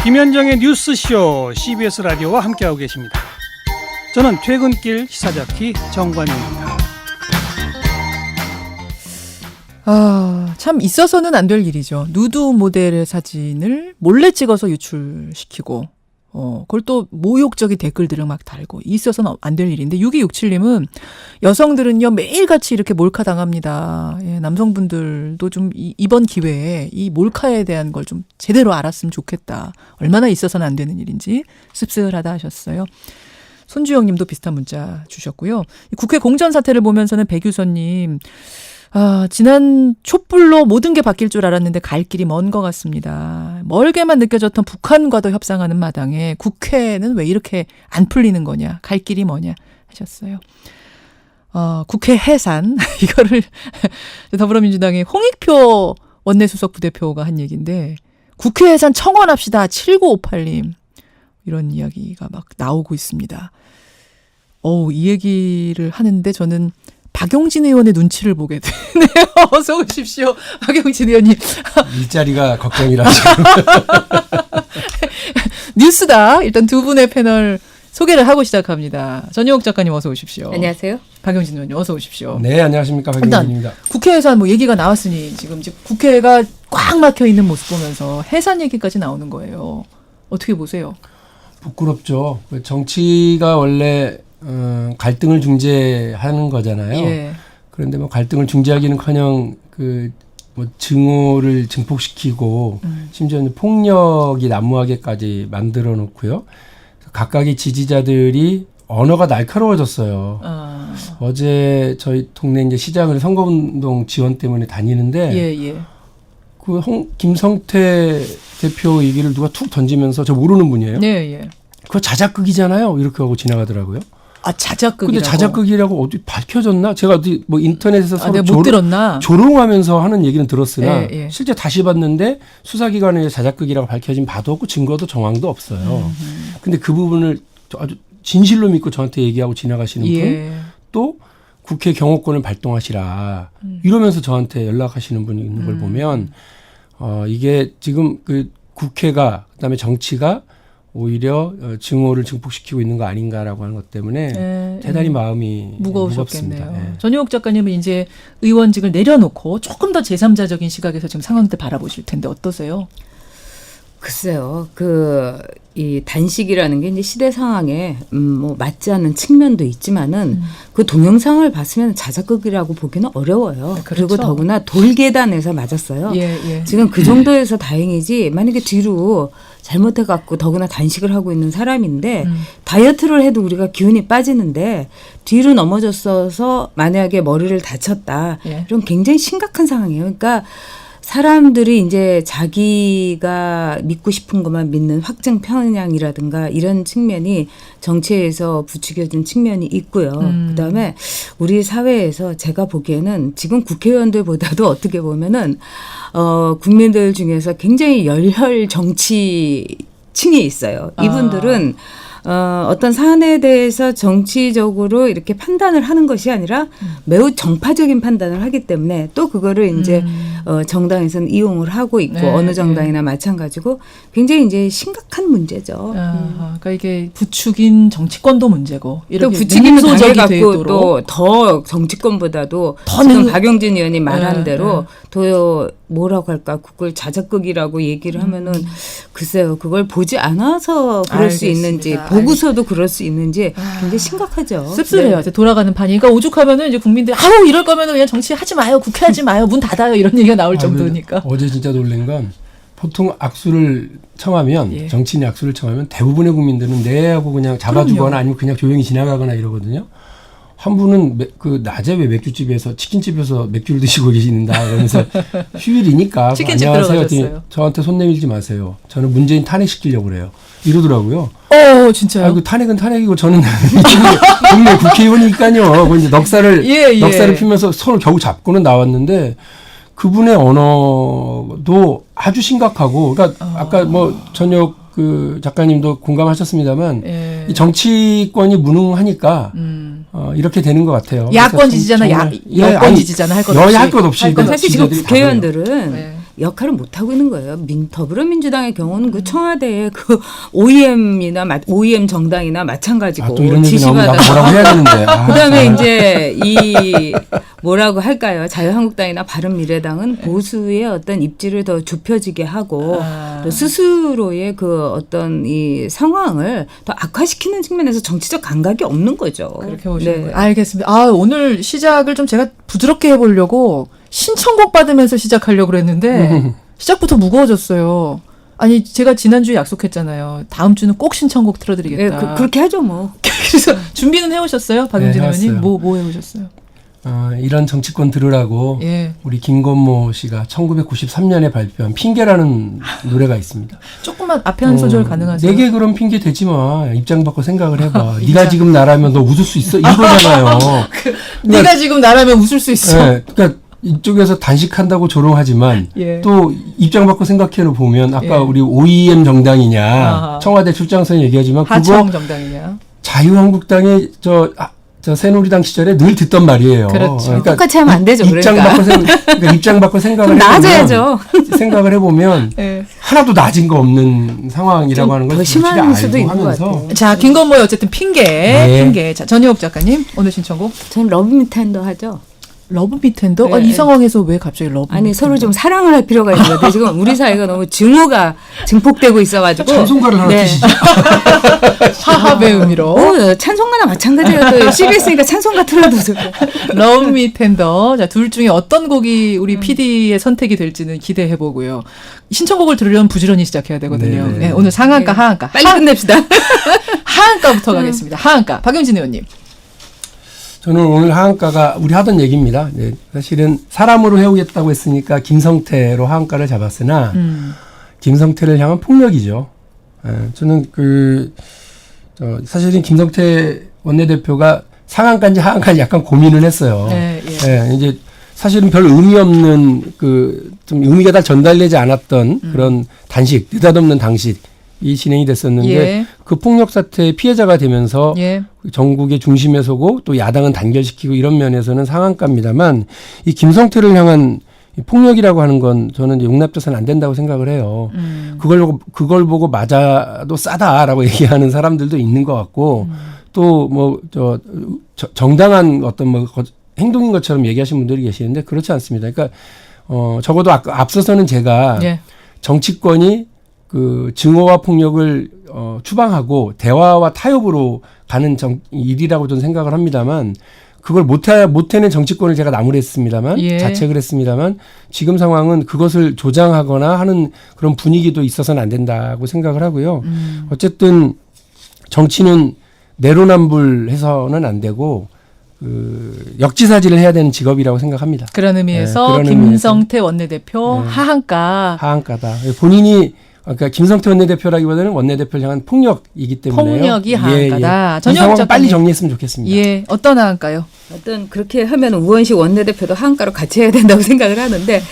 김현정의 뉴스쇼 CBS 라디오와 함께하고 계십니다. 저는 퇴근길 시사자키 정관용입니다. 참 있어서는 안 될 일이죠. 누드 모델의 사진을 몰래 찍어서 유출시키고 그걸 또 모욕적인 댓글들을 막 달고 있어서는 안 될 일인데 6267님은 여성들은요 매일같이 이렇게 몰카 당합니다. 예, 남성분들도 좀 이번 기회에 이 몰카에 대한 걸 좀 제대로 알았으면 좋겠다. 얼마나 있어서는 안 되는 일인지 씁쓸하다 하셨어요. 손주영님도 비슷한 문자 주셨고요. 국회 공천 사태를 보면서는 백유선님 지난 촛불로 모든 게 바뀔 줄 알았는데 갈 길이 먼 것 같습니다. 멀게만 느껴졌던 북한과도 협상하는 마당에 국회는 왜 이렇게 안 풀리는 거냐, 갈 길이 뭐냐 하셨어요. 국회 해산 이거를 더불어민주당의 홍익표 원내수석 부대표가 한 얘기인데 국회 해산 청원합시다 7958님 이런 이야기가 막 나오고 있습니다. 이 얘기를 하는데 저는 박용진 의원의 눈치를 보게 되네요. 어서 오십시오. 박용진 의원님. 일자리가 걱정이라 지금. 뉴스다. 일단 두 분의 패널 소개를 하고 시작합니다. 전효옥 작가님 어서 오십시오. 안녕하세요. 박용진 의원님 어서 오십시오. 네, 안녕하십니까. 박용진입니다. 국회에서 뭐 얘기가 나왔으니 지금 국회가 꽉 막혀 있는 모습 보면서 해산 얘기까지 나오는 거예요. 어떻게 보세요? 부끄럽죠. 정치가 원래 갈등을 중재하는 거잖아요. 예. 그런데 뭐 갈등을 중재하기는커녕 뭐 증오를 증폭시키고 심지어는 폭력이 난무하게까지 만들어 놓고요. 각각의 지지자들이 언어가 날카로워졌어요. 어제 저희 동네 이제 시장을 선거운동 지원 때문에 다니는데 예. 김성태 대표 얘기를 누가 툭 던지면서 저 모르는 분이에요. 예. 그거 자작극이잖아요. 이렇게 하고 지나가더라고요. 자작극이라고. 근데 자작극이라고 어디 밝혀졌나? 제가 어디 뭐 인터넷에서 서로 내가 못 들었나? 조롱하면서 하는 얘기는 들었으나 예. 실제 실제 다시 봤는데 수사기관에 자작극이라고 밝혀진 바도 없고 증거도 정황도 없어요. 근데 그 부분을 아주 진실로 믿고 저한테 얘기하고 지나가시는 분, 또 국회 경호권을 발동하시라 이러면서 저한테 연락하시는 분이 있는 걸 보면 이게 지금 그 국회가 그다음에 정치가 오히려 증오를 증폭시키고 있는 거 아닌가라고 하는 것 때문에 대단히 마음이 무거우셨겠네요. 무겁습니다. 전효옥 작가님은 이제 의원직을 내려놓고 조금 더 제3자적인 시각에서 지금 상황들 바라보실 텐데 어떠세요? 글쎄요. 이 단식이라는 게 이제 시대 상황에 뭐 맞지 않는 측면도 있지만은 그 동영상을 봤으면 자작극이라고 보기는 어려워요. 그렇죠. 그리고 더구나 돌계단에서 맞았어요. 예. 지금 그 정도에서 다행이지 만약에 뒤로 잘못해갖고 더구나 단식을 하고 있는 사람인데 다이어트를 해도 우리가 기운이 빠지는데 뒤로 넘어졌어서 만약에 머리를 다쳤다. 이런 굉장히 심각한 상황이에요. 그러니까 사람들이 이제 자기가 믿고 싶은 것만 믿는 확증 편향이라든가 이런 측면이 정치에서 부추겨진 측면이 있고요. 그다음에 우리 사회에서 제가 보기에는 지금 국회의원들보다도 어떻게 보면은 국민들 중에서 굉장히 열혈 정치층이 있어요. 이분들은 어떤 사안에 대해서 정치적으로 이렇게 판단을 하는 것이 아니라 매우 정파적인 판단을 하기 때문에 또 그거를 이제 정당에서는 이용을 하고 있고 어느 정당이나 마찬가지고 굉장히 이제 심각한 문제죠. 그러니까 이게 부추긴 정치권도 문제고 또 부추김을 당해갖고 또 더 정치권보다도 지금 박용진 의원이 말한 대로 더 뭐라고 할까 그걸 자작극이라고 얘기를 하면은 글쎄요 그걸 보지 않아서 그럴 수 있는지 보고서도 그럴 수 있는지 굉장히 심각하죠. 씁쓸해요. 네. 돌아가는 판이. 그러니까 오죽하면은 이제 국민들이 이럴 거면은 그냥 정치하지 마요, 국회하지 마요, 문 닫아요 이런 얘기가 나올 정도니까. 어제 진짜 놀란 건 보통 악수를 청하면 정치인이 악수를 청하면 대부분의 국민들은 네 하고 그냥 잡아주거나 아니면 그냥 조용히 지나가거나 이러거든요. 한 분은 낮에 왜 맥주집에서 치킨집에서 맥주를 드시고 계신다 그러면서 휴일이니까 안녕하세요. 저한테 손 내밀지 마세요. 저는 문재인 탄핵시키려고 그래요. 이러더라고요. 진짜요? 탄핵은 탄핵이고 저는 동네 국회의원이니까요. 이제 넉살을 피면서 손을 겨우 잡고는 나왔는데 그분의 언어도 아주 심각하고 그러니까 아까 뭐 전역 작가님도 공감하셨습니다만 이 정치권이 무능하니까 이렇게 되는 것 같아요. 야권 지지자나 여권 지지자나 할 것 없이. 여야 할 것 없이. 사실 지금 국회의원들은 역할을 못 하고 있는 거예요. 더불어민주당의 경우는 그 청와대의 그 OEM 정당이나 마찬가지고 또 이런 얘기 나오면 나 뭐라고 해야 되는데. 그다음에 이제 이 뭐라고 할까요? 자유한국당이나 바른미래당은 보수의 어떤 입지를 더 좁혀지게 하고 또 스스로의 그 어떤 이 상황을 더 악화시키는 측면에서 정치적 감각이 없는 거죠. 그렇게 보시는 거예요. 알겠습니다. 오늘 시작을 좀 제가 부드럽게 해보려고 신청곡 받으면서 시작하려고 그랬는데 시작부터 무거워졌어요. 아니 제가 지난주에 약속했잖아요. 다음 주는 꼭 신청곡 틀어드리겠다. 그렇게 하죠 뭐. 그래서 준비는 해오셨어요? 박용진 의원님? 해왔어요. 뭐 해오셨어요? 이런 정치권 들으라고 예. 우리 김건모 씨가 1993년에 발표한 핑계라는 노래가 있습니다. 조금만 앞에 한 소절 가능하세요? 내게 그런 핑계 대지 마. 입장 바꿔 생각을 해봐. 네가 지금 나라면 너 웃을 수 있어? 이거잖아요. 네가 지금 나라면 웃을 수 있어. 네, 그러니까 이쪽에서 단식한다고 조롱하지만 예. 또 입장 바꿔 생각해 보면 아까 예. 우리 OEM 정당이냐 아하. 청와대 출장선 얘기하지만 하청 그거 정당이냐? 자유한국당의 저 새누리당 시절에 늘 듣던 말이에요. 그렇죠. 그러니까 똑같이 하면 안 되죠. 입장 바꿔 생각을 좀 나아져야죠. 생각을 해보면 예. 하나도 낮은 거 없는 상황이라고 하는 걸 더 심한 알고 수도 있는 것 하면서 같아요. 자, 김건모의 어쨌든 핑계. 네. 핑계. 자, 전효옥 작가님, 오늘 신청곡. 저는 러브미텐더 하죠. 러브 미텐더? 네. 이 상황에서 왜 갑자기 러브 아니 미텐더? 서로 좀 사랑을 할 필요가 있는 것 같아요. 지금 우리 사이가 너무 증오가 증폭되고 있어가지고. 찬송가를 하나 드시죠. 하하의 의미로. 찬송가나 마찬가지예요. 또 CBS니까 찬송가 틀어도 되고. 러브 미텐더. 자, 둘 중에 어떤 곡이 우리 PD의 선택이 될지는 기대해 보고요. 신청곡을 들으려면 부지런히 시작해야 되거든요. 네네. 네, 오늘 상한가, 네. 하한가. 빨리 끝냅시다. 하한가부터 가겠습니다. 하한가. 박용진 의원님. 저는 오늘 하한가가 우리 하던 얘기입니다. 네, 사실은 사람으로 해오겠다고 했으니까 김성태로 하한가를 잡았으나 김성태를 향한 폭력이죠. 저는 사실은 김성태 원내대표가 상한가인지 하한가인지 약간 고민을 했어요. 네, 예. 이제 사실은 별 의미 없는 좀 의미가 다 전달되지 않았던 그런 단식, 느닷없는 단식이 진행이 됐었는데 예. 그 폭력 사태의 피해자가 되면서 예. 전국의 중심에 서고 또 야당은 단결시키고 이런 면에서는 상한가입니다만 이 김성태를 향한 이 폭력이라고 하는 건 저는 용납돼서는 안 된다고 생각을 해요. 그걸 보고 맞아도 싸다라고 얘기하는 사람들도 있는 것 같고 또 뭐 정당한 어떤 뭐 행동인 것처럼 얘기하시는 분들이 계시는데 그렇지 않습니다. 그러니까 적어도 앞서서는 제가 예. 정치권이 그 증오와 폭력을 추방하고 대화와 타협으로 가는 일이라고 저는 생각을 합니다만 그걸 못해낸 정치권을 제가 나무랬습니다만 예. 자책을 했습니다만 지금 상황은 그것을 조장하거나 하는 그런 분위기도 있어서는 안 된다고 생각을 하고요. 어쨌든 정치는 내로남불해서는 안 되고 역지사지를 해야 되는 직업이라고 생각합니다. 그런 의미에서 그런 김성태 원내대표 네. 하한가. 하한가다. 본인이 그러니까 김성태 원내대표라기보다는 원내대표를 향한 폭력이기 때문에요. 폭력이 하한가다. 이 전효옥 상황 작가님. 빨리 정리했으면 좋겠습니다. 예, 어떤 하한가요? 어떤 그렇게 하면 우원식 원내대표도 하한가로 같이 해야 된다고 생각을 하는데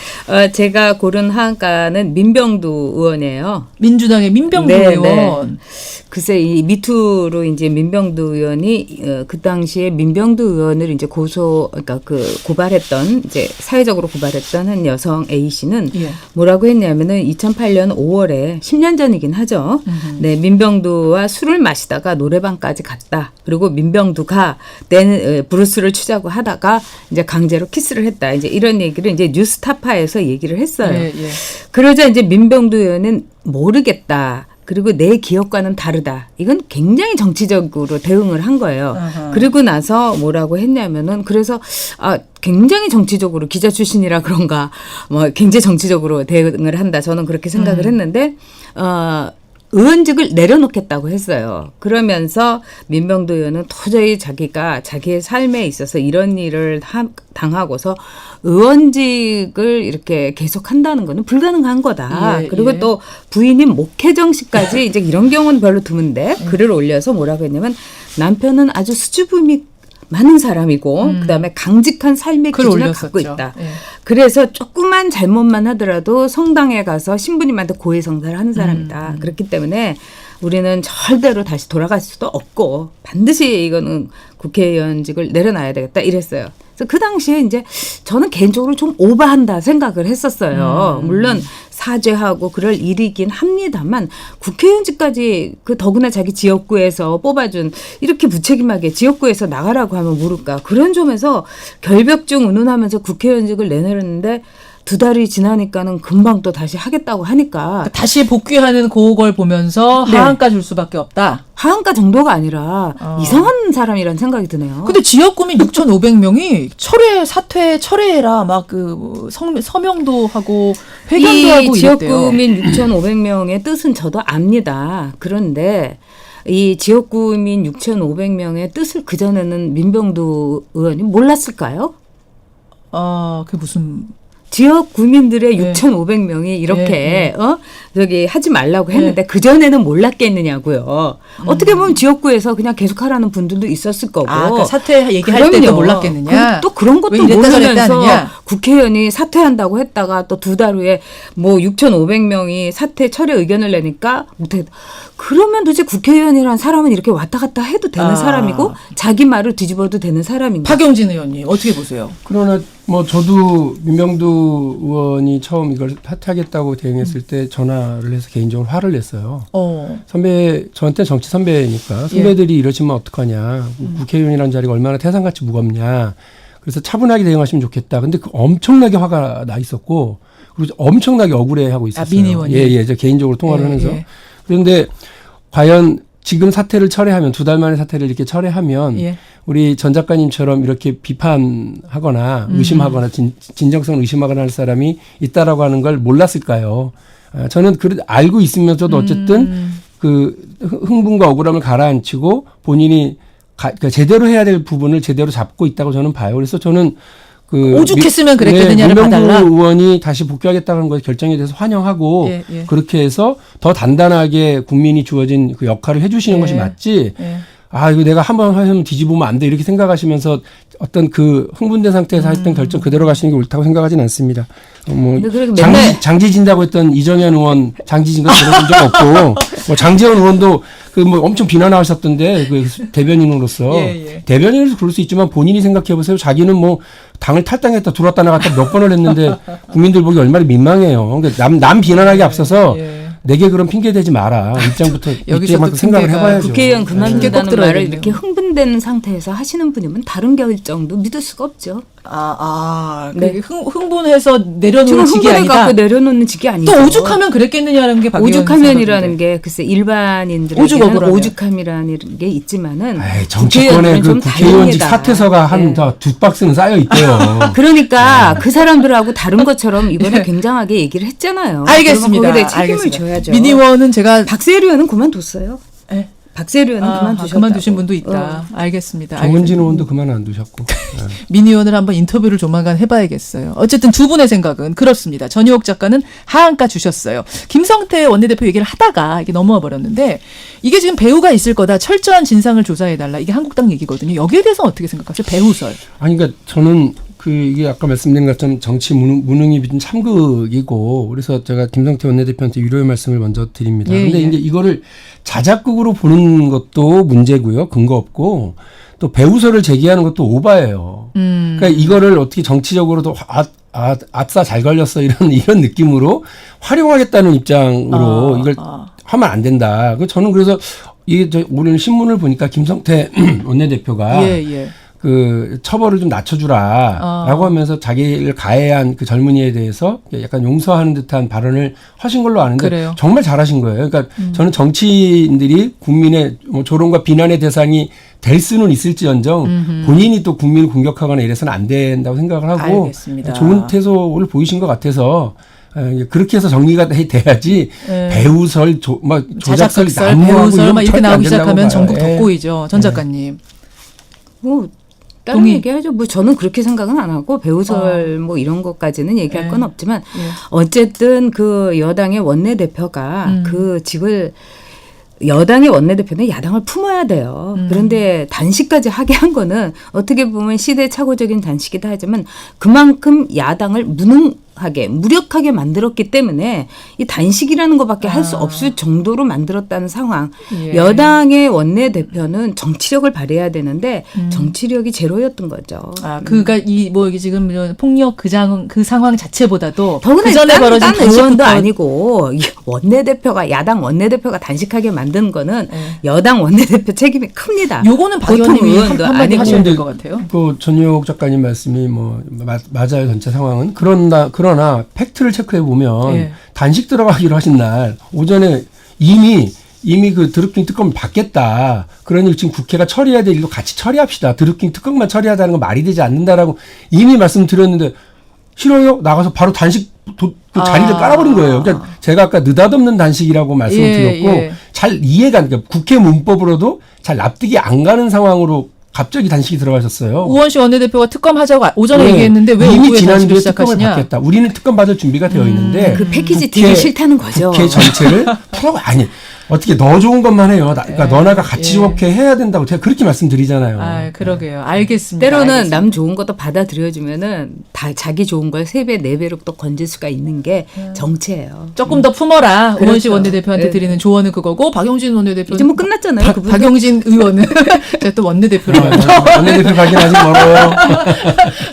제가 고른 하한가는 민병두 의원이에요. 민주당의 민병두 네, 의원. 글쎄 이 미투로 이제 민병두 의원이 그 당시에 민병두 의원을 이제 그러니까 고발했던 이제 사회적으로 고발했던 한 여성 A 씨는 예. 뭐라고 했냐면은 2008년 5월에 10년 전이긴 하죠. 네, 민병두와 술을 마시다가 노래방까지 갔다. 그리고 민병두가 브루스를 추자고 하다가 이제 강제로 키스를 했다. 이제 이런 얘기를 이제 뉴스타파에서 얘기를 했어요. 예, 예. 그러자 이제 민병두 의원은 모르겠다. 그리고 내 기억과는 다르다. 이건 굉장히 정치적으로 대응을 한 거예요. 아하. 그리고 나서 뭐라고 했냐면은 그래서 굉장히 정치적으로 기자 출신이라 그런가 뭐 굉장히 정치적으로 대응을 한다. 저는 그렇게 생각을 했는데 의원직을 내려놓겠다고 했어요. 그러면서 민병두 의원은 도저히 자기의 삶에 있어서 이런 일을 당하고서 의원직을 이렇게 계속한다는 거는 불가능한 거다. 예, 그리고 예. 또 부인인 목혜정 씨까지 이제 이런 경우는 별로 드문데 글을 올려서 뭐라고 했냐면 남편은 아주 수줍음이 많은 사람이고 그다음에 강직한 삶의 글 기준을 올렸었죠. 갖고 있다. 예. 그래서 조그만 잘못만 하더라도 성당에 가서 신부님한테 고해성사를 하는 사람이다. 그렇기 때문에 우리는 절대로 다시 돌아갈 수도 없고 반드시 이거는 국회의원직을 내려놔야 되겠다 이랬어요. 그래서 그 당시에 이제 저는 개인적으로 좀 오버한다 생각을 했었어요. 물론 사죄하고 그럴 일이긴 합니다만 국회의원직까지 그 더구나 자기 지역구에서 뽑아준 이렇게 무책임하게 지역구에서 나가라고 하면 모를까. 그런 점에서 결벽증 운운하면서 국회의원직을 내놓았는데 2달이 지나니까는 금방 또 다시 하겠다고 하니까 다시 복귀하는 그걸 보면서 네. 하한가 줄 수밖에 없다. 하한가 정도가 아니라 이상한 사람이란 생각이 드네요. 근데 지역구민 6,500명이 사퇴 철회해라 막 그 서명도 하고 회견도 이 하고 이랬대요. 지역구민 6,500명의 뜻은 저도 압니다. 그런데 이 지역구민 6,500명의 뜻을 그전에는 민병두 의원이 몰랐을까요? 그게 무슨 지역 구민들의 네. 6,500명이 이렇게 네. 저기 하지 말라고 했는데 그 전에는 몰랐겠느냐고요. 어떻게 보면 지역구에서 그냥 계속하라는 분들도 있었을 거고. 그러니까 사퇴 얘기할 때도 몰랐겠느냐. 그리고 또 그런 것도 왜 이랬다 저랬다 모르면서 하느냐. 국회의원이 사퇴한다고 했다가 또 2달 후에 뭐 6,500명이 사퇴 철회 의견을 내니까 못해. 그러면 도대체 국회의원이란 사람은 이렇게 왔다 갔다 해도 되는 사람이고 자기 말을 뒤집어도 되는 사람인가? 박용진 의원님 어떻게 보세요? 그러나 뭐 저도 민병두 의원이 처음 이걸 사퇴하겠다고 대응했을 때 전화를 해서 개인적으로 화를 냈어요. 선배, 저한테 정치 선배니까 선배들이 이러시면 어떡하냐. 국회의원이라는 자리가 얼마나 태산같이 무겁냐. 그래서 차분하게 대응하시면 좋겠다. 근데 그 엄청나게 화가 나 있었고 그리고 엄청나게 억울해하고 있었어요. 민 의원이. 예, 저 개인적으로 통화를 하면서. 예. 그런데 과연 지금 사퇴를 철회하면 2달 만에 사퇴를 이렇게 철회하면 예. 우리 전 작가님처럼 이렇게 비판하거나 의심하거나 진정성을 의심하거나 할 사람이 있다라고 하는 걸 몰랐을까요? 저는 알고 있으면서도 어쨌든 그 흥분과 억울함을 가라앉히고 본인이 그러니까 제대로 해야 될 부분을 제대로 잡고 있다고 저는 봐요. 그래서 저는 오죽했으면 그랬겠느냐를 봐달라. 민병두 의원이 다시 복귀하겠다는 것 결정에 대해서 환영하고 그렇게 해서 더 단단하게 국민이 주어진 그 역할을 해주시는 것이 맞지. 이거 내가 한번 하면 뒤집으면 안 돼 이렇게 생각하시면서 어떤 그 흥분된 상태에서 했던 결정 그대로 가시는 게 옳다고 생각하지는 않습니다. 뭐 장지 진다고 했던 이정현 의원 장지 진 거 들어본 적 없고 뭐 장재원 의원도 그 뭐 엄청 비난하셨던데 그 대변인으로서 대변인으로서 그럴 수 있지만 본인이 생각해 보세요. 자기는 뭐 당을 탈당했다 들어왔다 나갔다 몇 번을 했는데 국민들 보기 얼마나 민망해요. 그러니까 남 비난하기 앞서서 내게 그런 핑계 대지 마라. 입장부터 이때만큼 생각을 해봐야죠. 국회의원 그만둔다는 말을 이렇게 흥분된 상태에서 하시는 분이면 다른 결정도 믿을 수가 없죠. 네. 흥분해서 내려놓는 직이 아니다. 갖고 내려놓는 직이 아니죠. 또 오죽하면 그랬겠느냐는 게 오죽하면이라는 게 글쎄 일반인들에게는 오죽함이라는 게 있지만은 정치권에 그 국회의원직 사퇴서가 한 2박스는 쌓여 있대요. 그러니까 그 사람들하고 다른 것처럼 이번에 굉장하게 얘기를 했잖아요. 알겠습니다. 거기에 책임을 져야죠. 민 의원은 제가 박세리 의원은 그만뒀어요. 네. 박세리 의원은 그만두신 분도 있다. 알겠습니다. 정은진 의원도 그만 안 두셨고. 민 의원을 한번 인터뷰를 조만간 해봐야겠어요. 어쨌든 두 분의 생각은 그렇습니다. 전유옥 작가는 하한가 주셨어요. 김성태 원내대표 얘기를 하다가 이게 넘어와 버렸는데 이게 지금 배후가 있을 거다. 철저한 진상을 조사해달라. 이게 한국당 얘기거든요. 여기에 대해서는 어떻게 생각하세요? 배후설. 그러니까 저는 이게 아까 말씀드린 것처럼 정치 무능이 빚은 참극이고 그래서 제가 김성태 원내대표한테 위로의 말씀을 먼저 드립니다. 그런데 이제 이거를 자작극으로 보는 것도 문제고요. 근거 없고 또 배후설을 제기하는 것도 오바예요. 그러니까 이거를 어떻게 정치적으로도 아싸 잘 걸렸어 이런 느낌으로 활용하겠다는 입장으로 이걸 하면 안 된다. 저는 그래서 이게 오늘 신문을 보니까 김성태 원내대표가 그 처벌을 좀 낮춰주라라고 하면서 자기를 가해한 그 젊은이에 대해서 약간 용서하는 듯한 발언을 하신 걸로 아는데 그래요. 정말 잘하신 거예요. 그러니까 저는 정치인들이 국민의 뭐 조롱과 비난의 대상이 될 수는 있을지언정 본인이 또 국민을 공격하거나 이래서는 안 된다고 생각을 하고 알겠습니다. 좋은 태도를 보이신 것 같아서 그렇게 해서 정리가 돼야지 배우설, 조작설, 배우설 막 이렇게 나오기 시작하면 봐요. 전국 덕고이죠. 전 작가님. 다른 얘기하죠. 뭐 저는 그렇게 생각은 안 하고 배우설 뭐 이런 것까지는 얘기할 건 없지만 어쨌든 그 여당의 원내대표가 그 직을 여당의 원내대표는 야당을 품어야 돼요. 그런데 단식까지 하게 한 거는 어떻게 보면 시대착오적인 단식이다 하지만 그만큼 야당을 무력하게 만들었기 때문에 이 단식이라는 것밖에 할 수 없을 정도로 만들었다는 상황. 예. 여당의 원내대표는 정치력을 발휘해야 되는데 정치력이 제로였던 거죠. 그러니까 이게 지금 폭력 그 상황 자체보다도 더구나 그 전에 벌어진 딴 의원도 단식부터 아니고 야당 원내대표가 단식하게 만든 거는 네. 여당 원내대표 책임이 큽니다. 요거는 박 보통 의원님이 의원도 한마디 아니고. 하셔야 될 것 같아요. 그 전유옥 작가님 말씀이 맞아요. 전체 상황은. 그러나 팩트를 체크해 보면 예. 단식 들어가기로 하신 날 오전에 이미 그 드루킹 특검을 받겠다. 그러니 지금 국회가 처리해야 될 일도 같이 처리합시다. 드루킹 특검만 처리하자는 건 말이 되지 않는다라고 이미 말씀드렸는데 싫어요? 나가서 바로 단식 그 자리를 깔아버린 거예요. 그러니까 제가 아까 느닷없는 단식이라고 말씀을 드렸고 잘 그러니까 국회 문법으로도 잘 납득이 안 가는 상황으로 갑자기 단식이 들어가셨어요. 우원식 원내대표가 특검 하자고 오전에 얘기했는데 왜 이미 오후에 지난주에 단식을 특검을 시작하시냐. 받겠다. 우리는 특검 받을 준비가 되어 있는데 그 패키지 되게 싫다는 거죠. 국회 전체를 어떻게 너 좋은 것만 해요. 그러니까 너나가 같이 좋게 해야 된다고 제가 그렇게 말씀드리잖아요. 그러게요. 알겠습니다. 때로는 알겠습니다. 남 좋은 것도 받아들여주면은 다 자기 좋은 걸 3배, 4배로 또 건질 수가 있는 게 정치예요. 조금 더 품어라. 그렇죠. 우원식 원내대표한테 네. 드리는 조언은 그거고 박용진 원내대표는 이제 뭐 끝났잖아요. 그분도. 박용진 의원은 제가 또 원내대표로 원내대표 가긴 아직 멀어요.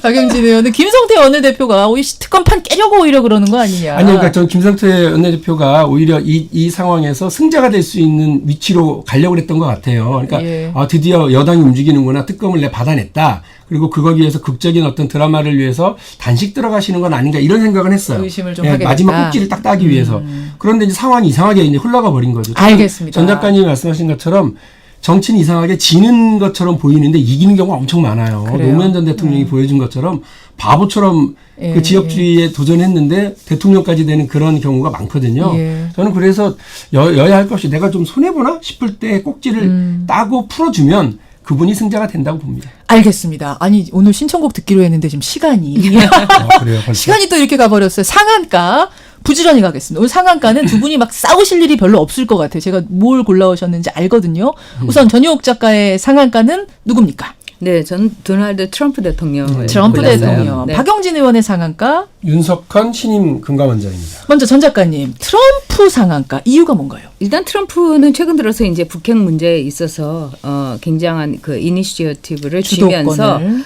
박용진 의원은 김성태 원내대표가 오히려 특검판 깨려고 오히려 그러는 거 아니냐. 아니 그러니까 전 김성태 원내대표가 오히려 이 상황에서 승자가 될 수 있는 위치로 가려고 했던 것 같아요. 그러니까 예. 드디어 여당이 움직이는구나. 특검을 내가 받아냈다. 그리고 그거기 위해서 극적인 어떤 드라마를 위해서 단식 들어가시는 건 아닌가 이런 생각은 했어요. 의심을 좀 하게 마지막 됐다. 꼭지를 딱 따기 위해서. 그런데 이제 상황이 이상하게 이제 흘러가 버린 거죠. 알겠습니다. 전 작가님이 말씀하신 것처럼 정치는 이상하게 지는 것처럼 보이는데 이기는 경우가 엄청 많아요. 그래요? 노무현 전 대통령이 보여준 것처럼 바보처럼 예, 그 지역주의에 도전했는데 대통령까지 되는 그런 경우가 많거든요. 예. 저는 그래서 여야 할 것이 내가 좀 손해보나 싶을 때 꼭지를 따고 풀어주면 그분이 승자가 된다고 봅니다. 알겠습니다. 아니 오늘 신청곡 듣기로 했는데 지금 시간이 그래요. 벌써. 시간이 또 이렇게 가버렸어요. 상한가 부지런히 가겠습니다. 오늘 상한가는 두 분이 막 싸우실 일이 별로 없을 것 같아요. 제가 뭘 골라오셨는지 알거든요. 우선 전유옥 작가의 상한가는 누굽니까? 네, 저는 도널드 트럼프 대통령을 트럼프 골랐어요. 대통령. 네. 박용진 의원의 상한가. 윤석헌 신임 금감원장입니다. 먼저 전 작가님 트럼프 상한가 이유가 뭔가요? 일단 트럼프는 최근 들어서 이제 북핵 문제에 있어서 굉장한 그 이니시어티브를 쥐면서 주도권을.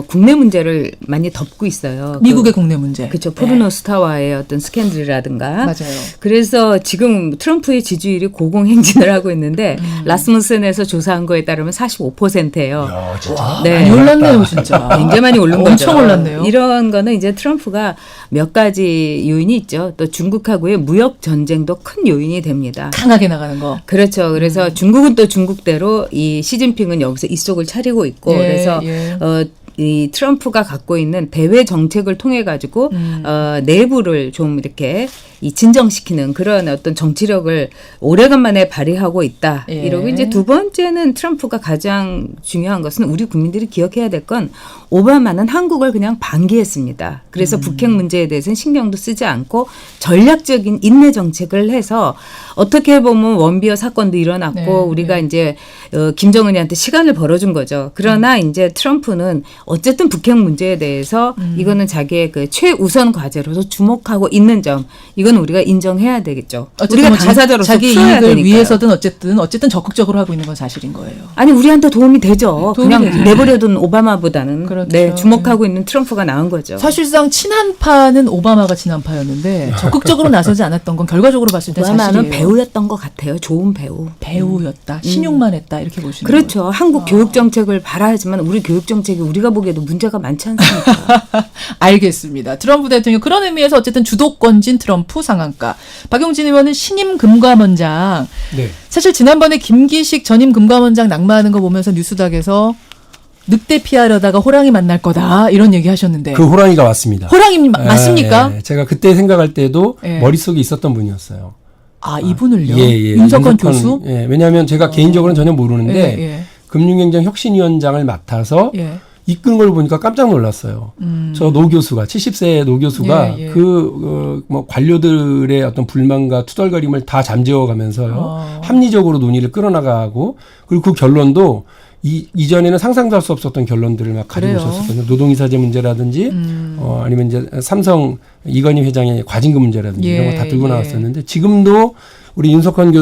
국내 문제를 많이 덮고 있어요. 미국의 국내 문제. 그렇죠. 포르노스타와의 어떤 스캔들이라든가. 맞아요. 그래서 지금 트럼프의 지지율이 고공행진을 하고 있는데 라스무센에서 조사한 거에 따르면 45%예요. 진짜. 네. 많이 올랐네요, 진짜. 굉장히 많이 오른 거죠. 엄청 올랐네요. 이런 거는 이제 트럼프가 몇 가지 요인이 있죠. 또 중국하고의 무역 전쟁도 큰 요인이 됩니다. 강하게 나가는 거. 그렇죠. 그래서 중국은 또 중국대로 이 시진핑은 여기서 이속을 차리고 있고 예, 그래서 예. 이 트럼프가 갖고 있는 대외 정책을 통해 가지고 내부를 좀 이렇게 이 진정시키는 그런 어떤 정치력을 오래간만에 발휘하고 있다. 예. 이러고 이제 두 번째는 트럼프가 가장 중요한 것은 우리 국민들이 기억해야 될 건 오바마는 한국을 그냥 방기했습니다. 그래서 북핵 문제에 대해서는 신경도 쓰지 않고 전략적인 인내 정책을 해서 어떻게 보면 원비어 사건도 일어났고 네, 우리가 이제 김정은이한테 시간을 벌어준 거죠. 그러나 이제 트럼프는 어쨌든 북핵 문제에 대해서 이거는 자기의 그 최우선 과제로서 주목하고 있는 점 이건 우리가 인정해야 되겠죠. 우리가 뭐 당사자로서 자기 풀어야 이익을 되니까요. 위해서든 어쨌든 적극적으로 하고 있는 건 사실인 거예요. 아니 우리한테 도움이 되죠. 도움이 그냥 되죠. 내버려둔 오바마보다는 그렇죠. 네, 주목하고 있는 트럼프가 나은 거죠. 사실상 친한파는 오바마가 친한파였는데 적극적으로 나서지 않았던 건 결과적으로 봤을 때 오바마는 사실이에요. 배우였던 것 같아요. 좋은 배우. 배우였다. 신용만 했다. 이렇게 보시는 거예요. 그렇죠. 한국 교육 정책을 바라야지만 우리 교육 정책이 우리가 보기에도 문제가 많지 않습니까? 알겠습니다. 트럼프 대통령 그런 의미에서 어쨌든 주도권진 트럼프 상한가. 박용진 의원은 신임 금감원장. 네. 사실 지난번에 김기식 전임 금감원장 낙마하는 거 보면서 뉴스닥에서 늑대 피하려다가 호랑이 만날 거다 이런 얘기 하셨는데 그 호랑이가 왔습니다. 호랑이 맞습니까? 예, 제가 그때 생각할 때도 예. 머릿속에 있었던 분이었어요. 아 이분을요? 예. 윤석헌 교수? 예, 왜냐하면 제가 개인적으로는 전혀 모르는데 예, 금융행정혁신위원장을 맡아서 예, 예. 이끄는 걸 보니까 깜짝 놀랐어요. 저 노 교수가 70세 노 교수가 예, 예. 뭐 관료들의 어떤 불만과 투덜거림을 다 잠재워가면서요 합리적으로 논의를 끌어나가고 그리고 그 결론도 이전에는 상상도 할 수 없었던 결론들을 막 가지고 그래요. 있었거든요. 노동이사제 문제라든지 아니면 이제 삼성 이건희 회장의 과징금 문제라든지 이런 거 다 들고 나왔었는데 지금도 우리 윤석헌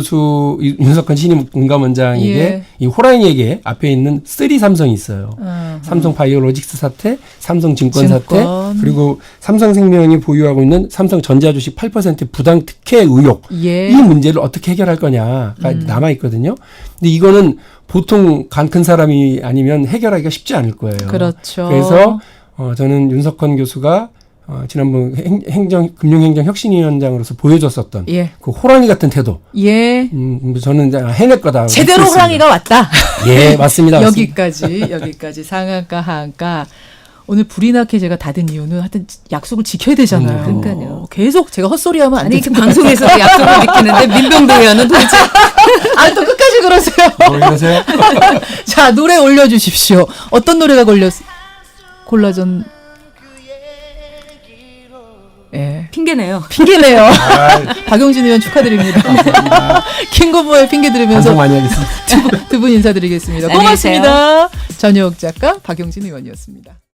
신임 금감원장에게 예. 이 호랑이에게 앞에 있는 3 삼성이 있어요. 삼성 바이오로직스 사태, 삼성증권 사태, 그리고 삼성생명이 보유하고 있는 삼성전자 주식 8% 부당 특혜 의혹. 예. 이 문제를 어떻게 해결할 거냐가 남아 있거든요. 근데 이거는 보통 간 큰 사람이 아니면 해결하기가 쉽지 않을 거예요. 그렇죠. 그래서 저는 윤석헌 교수가 지난번 금융행정혁신위원장으로서 보여줬었던 예. 그 호랑이 같은 태도. 예. 저는 이제 해낼 거다. 제대로 믿고 있습니다. 호랑이가 왔다. 예, 맞습니다. 여기까지 상한가 하한가. 오늘 불이 나게 제가 닫은 이유는 하여튼 약속을 지켜야 되잖아요. 그러니까요. 계속 제가 헛소리하면 안 아니 되죠. 그 방송에서도 약속을 지키는데 민병도 의원은 도대체 아, 또 끝까지 그러세요. 뭐 이러세요? 자, 노래 올려주십시오. 어떤 노래가 골라전. 예. 핑계네요. 핑계네요. 박용진 의원 축하드립니다. 킹고부의 핑계 들으면서 방송 많이 하겠습니다. 두 분 인사드리겠습니다. 안녕히 계세요. 고맙습니다. 전효옥 작가, 박용진 의원이었습니다.